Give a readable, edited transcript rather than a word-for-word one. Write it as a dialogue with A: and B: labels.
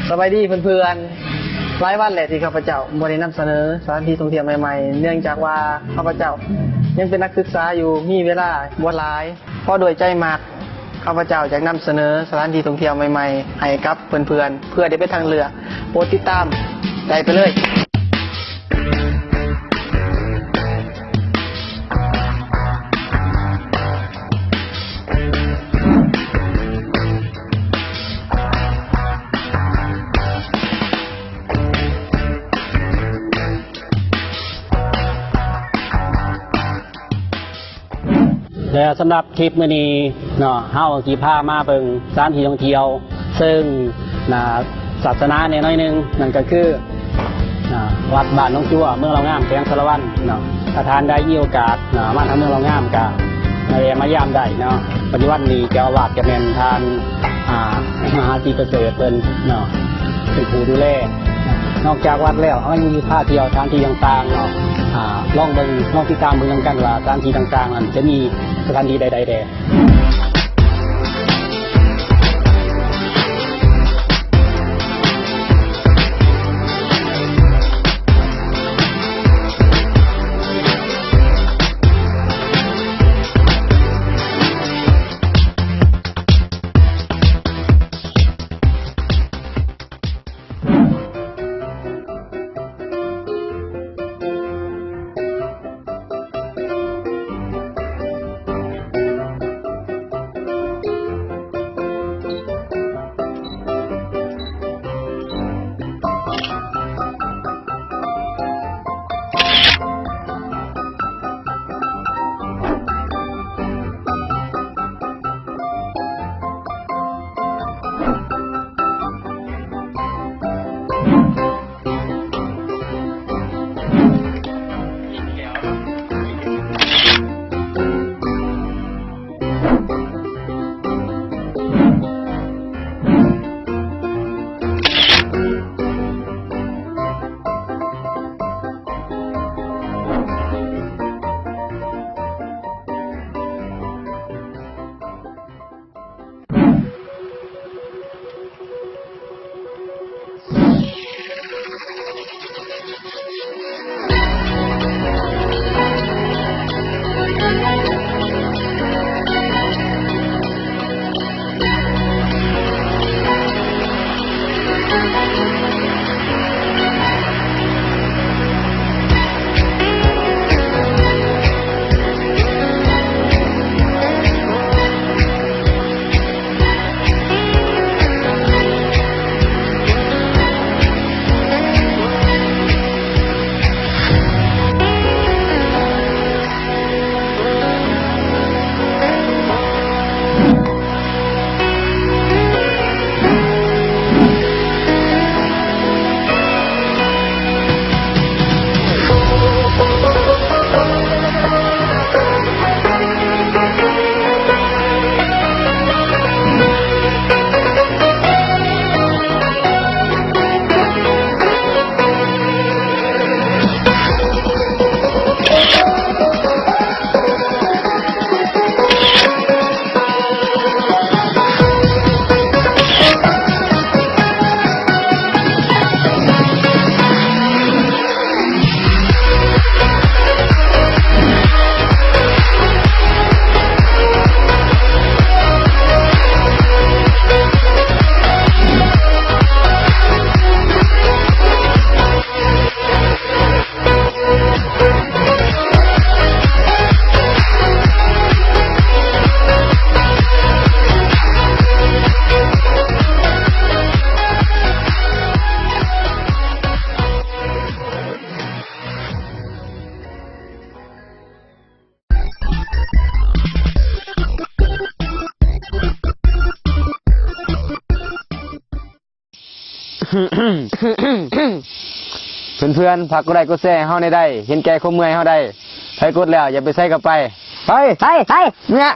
A: สบายดีเพื่อนๆหลายวันแหละที่ข้าพเจ้าบรินำเสนอสถานที่ท่องเที่ยวใหม่ๆเนื่องจากว่าข้าพเจ้ายังเป็นนักศึกษาอยู่มีเวลาบ่หลายเพราะโดยใจมากข้าพเจ้าอยากนำเสนอสถานที่ท่องเที่ยวใหม่ๆให้กับเพื่อนๆเพื่อได้เป็นทางเลือกโปรดติดตามได้ไปเลย
B: แล้วสำหรับคลิปมื้อนี้เนาะเฮาสิพามาเบิ่งสถานที่ท่องเที่ยวซึ่งศาสนาเนี่ยน้อยนึงนั่นก็คือวัดบ้านน้องจั่วเมืองเรางามแขวงสารวัตรเนาะถ้าทานได้มีโอกาสมาทางเมืองเรางามก็มาแวะมายามได้เนาะปัจจุบันนี้เจ้าอาวาสก็แม่นทานมหาจีประเสริฐเพิ่นเนาะเป็นผู้ดูแลนอกจากวัดแล้วเขายังมีพาเที่ยวสถานที่ต่างๆเนาะลองเบิ่งลองติดตามเบิ่งกันว่าสถานที่ต่างๆนั้นจะมีสถานที่ใดๆแด่
A: เพื่อนๆพักก็ได้ก็แซ่เฮาได้เห็นแก่ความเมื่อยเฮาได้ไปกดแล้วอย่าไปใส่กับไปเนี่ย